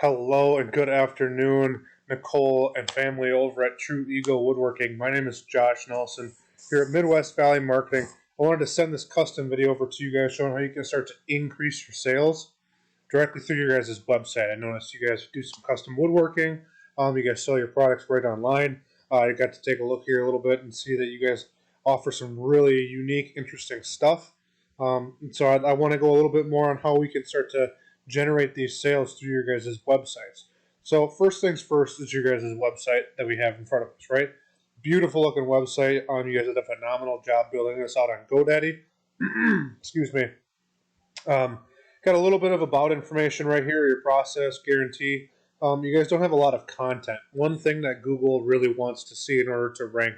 Hello and good afternoon, Nicole and family over at True Eagle Woodworking. My name is Josh Nelson here at Midwest Valley Marketing. I wanted to send this custom video over to you guys showing how you can start to increase your sales directly through your guys' website. I noticed you guys do some custom woodworking. You guys sell your products right online. I got to take a look here a little bit and see that you guys offer some really unique, interesting stuff. So I want to go a little bit more on how we can start to generate these sales through your guys' websites. So first things first is your guys' website that we have in front of us, right? Beautiful looking website. You guys did a phenomenal job building this out on GoDaddy. Excuse me. Got a little bit of about information right here, your process, guarantee. You guys don't have a lot of content. One thing that Google really wants to see in order to rank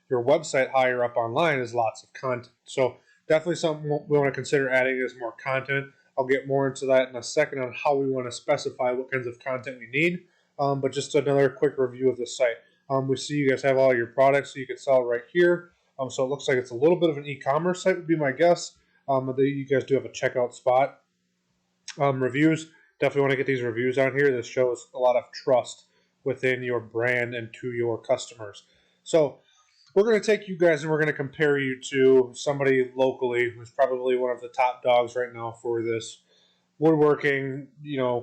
your website higher up online is lots of content. So definitely something we want to consider adding is more content. I'll get more into that in a second on how we want to specify what kinds of content we need. But just another quick review of the site. We see you guys have all your products, so you can sell right here. So it looks like it's a little bit of an e-commerce site would be my guess. You guys do have a checkout spot. Reviews, definitely want to get these reviews on here. This shows a lot of trust within your brand and to your customers. So we're going to take you guys and we're going to compare you to somebody locally who's probably one of the top dogs right now for this woodworking,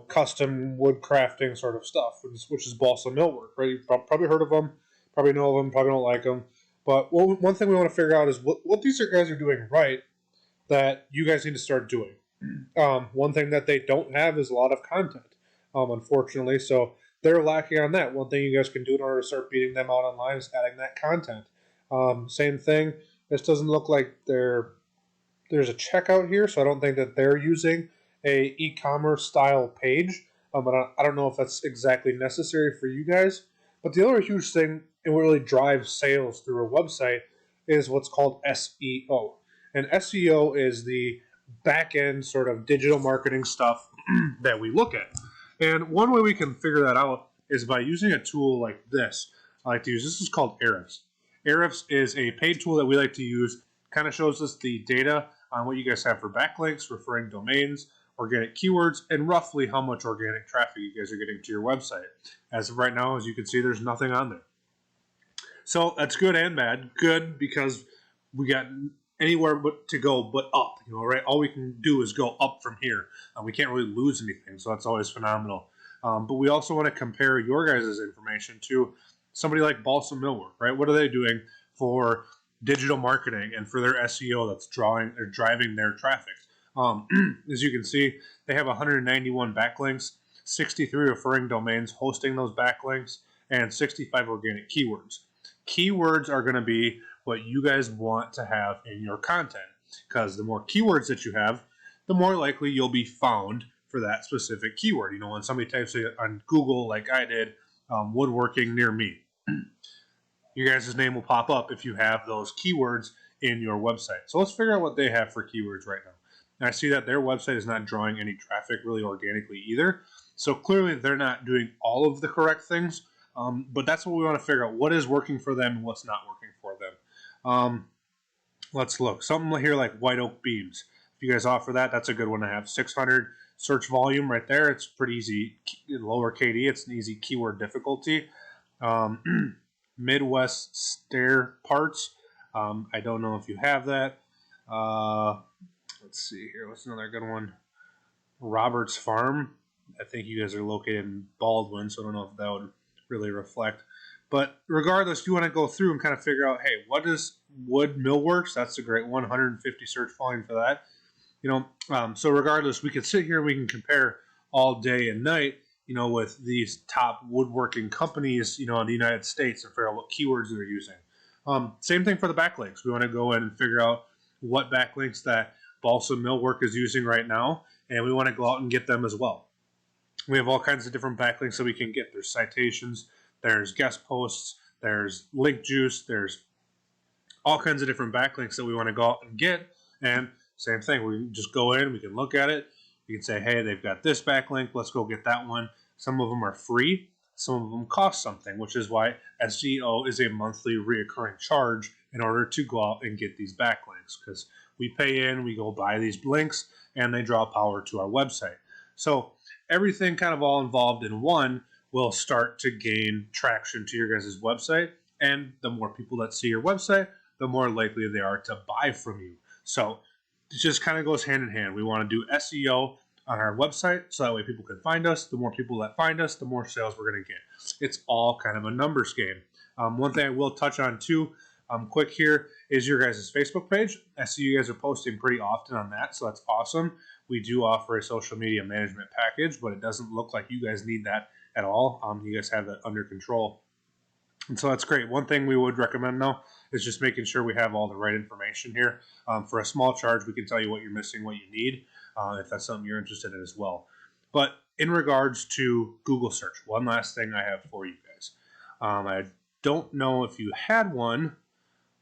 custom wood crafting sort of stuff, which is Balsa Millwork, right? You've probably heard of them, probably know of them, probably don't like them. But one thing we want to figure out is what these guys are doing right that you guys need to start doing. One thing that they don't have is a lot of content, unfortunately. So they're lacking on that. One thing you guys can do in order to start beating them out online is adding that content. Same thing. This doesn't look like there's a checkout here, so I don't think that they're using a e-commerce style page. But I don't know if that's exactly necessary for you guys. But the other huge thing it really drives sales through a website is what's called SEO. And SEO is the back end sort of digital marketing stuff that we look at. And one way we can figure that out is by using a tool like this. I like to use this is called Ahrefs. Ahrefs is a paid tool that we like to use. Kind of shows us the data on what you guys have for backlinks, referring domains, organic keywords, and roughly how much organic traffic you guys are getting to your website. As of right now, as you can see, there's nothing on there. So that's good and bad. Good because we got anywhere but to go but up, right? All we can do is go up from here. We can't really lose anything, so that's always phenomenal. But we also want to compare your guys' information to somebody like Balsa Millwork, right? What are they doing for digital marketing and for their SEO that's driving their traffic? As you can see, they have 191 backlinks, 63 referring domains hosting those backlinks, and 65 organic keywords. Keywords are going to be what you guys want to have in your content, because the more keywords that you have, the more likely you'll be found for that specific keyword. When somebody types it on Google, like I did, woodworking near me, your guys' name will pop up if you have those keywords in your website. So let's figure out what they have for keywords right now. And I see that their website is not drawing any traffic really organically either. So clearly they're not doing all of the correct things. But that's what we want to figure out. What is working for them and what's not working for them. Let's look. Something here like white oak beams. If you guys offer that, that's a good one to have. 600 search volume right there. It's pretty easy. Lower KD. It's an easy keyword difficulty. Midwest stair parts. I don't know if you have that. Let's see here. What's another good one? Robert's Farm. I think you guys are located in Baldwin, so I don't know if that would really reflect. But regardless, you want to go through and kind of figure out, hey, what is Wood Millworks? That's a great one. 150 search volume for that. So regardless, we can sit here and we can compare all day and night, with these top woodworking companies, in the United States and figure out what keywords they're using. Same thing for the backlinks. We want to go in and figure out what backlinks that Balsa Millwork is using right now, and we want to go out and get them as well. We have all kinds of different backlinks that we can get. There's citations, there's guest posts, there's link juice, there's all kinds of different backlinks that we want to go out and get. And same thing, we can just go in, we can look at it. You can say, hey, they've got this backlink, let's go get that one. Some of them are free, some of them cost something, which is why SEO is a monthly reoccurring charge in order to go out and get these backlinks, because we pay in, we go buy these links, and they draw power to our website. So everything kind of all involved in one will start to gain traction to your guys' website. And the more people that see your website, the more likely they are to buy from you. So it just kind of goes hand in hand. We want to do SEO on our website so that way people can find us. The more people that find us, the more sales we're going to get. It's all kind of a numbers game. One thing I will touch on too, quick here, is your guys' Facebook page. I see you guys are posting pretty often on that, so that's awesome. We do offer a social media management package, but it doesn't look like you guys need that at all. You guys have that under control. And so that's great. One thing we would recommend, though, is just making sure we have all the right information here. For a small charge, we can tell you what you're missing, what you need, if that's something you're interested in as well. But in regards to Google search, one last thing I have for you guys. I don't know if you had one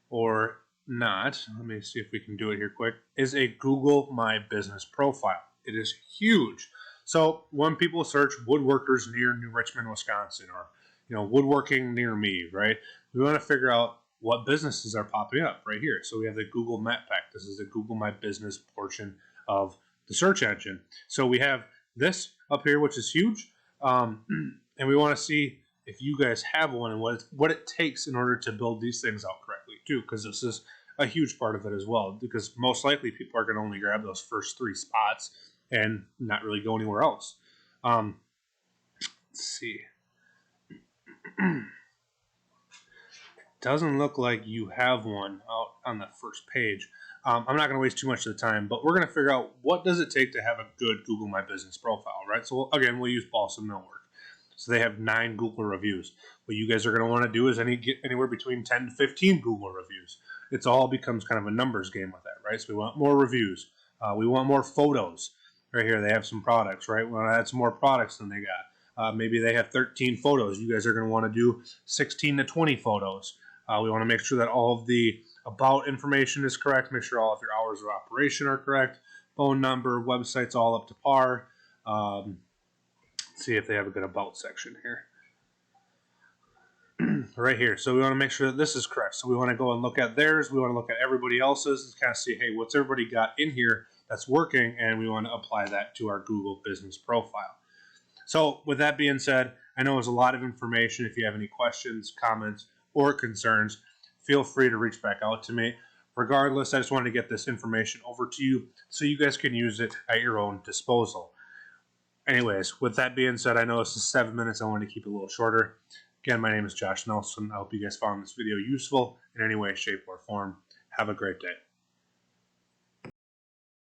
or not. Let me see if we can do it here quick. Is a Google My Business profile. It is huge. So when people search woodworkers near New Richmond, Wisconsin, or woodworking near me, right? We want to figure out what businesses are popping up right here. So we have the Google Map Pack. This is the Google My Business portion of the search engine. So we have this up here, which is huge. And we want to see if you guys have one and what it takes in order to build these things out correctly too, because this is a huge part of it as well, because most likely people are going to only grab those first 3 spots and not really go anywhere else. Let's see. Doesn't look like you have one out on the first page. I'm not going to waste too much of the time, but we're going to figure out what does it take to have a good Google My Business profile, right? So again, we'll use Balsam Millwork. So they have 9 Google reviews. What you guys are going to want to do is get anywhere between 10 to 15 Google reviews. It's all becomes kind of a numbers game with that, right? So we want more reviews. We want more photos. Right here, they have some products, right? We want to add some more products than they got. Maybe they have 13 photos. You guys are going to want to do 16 to 20 photos. We want to make sure that all of the about information is correct. Make sure all of your hours of operation are correct. Phone number, website's all up to par. Let's see if they have a good about section here. Right here. So we want to make sure that this is correct. So we want to go and look at theirs. We want to look at everybody else's and kind of see, hey, what's everybody got in here that's working? And we want to apply that to our Google business profile. So with that being said, I know there's a lot of information. If you have any questions, comments, or concerns, feel free to reach back out to me. Regardless, I just wanted to get this information over to you so you guys can use it at your own disposal. Anyways, with that being said, I know this is 7 minutes. I wanted to keep it a little shorter. Again, my name is Josh Nelson. I hope you guys found this video useful in any way, shape, or form. Have a great day.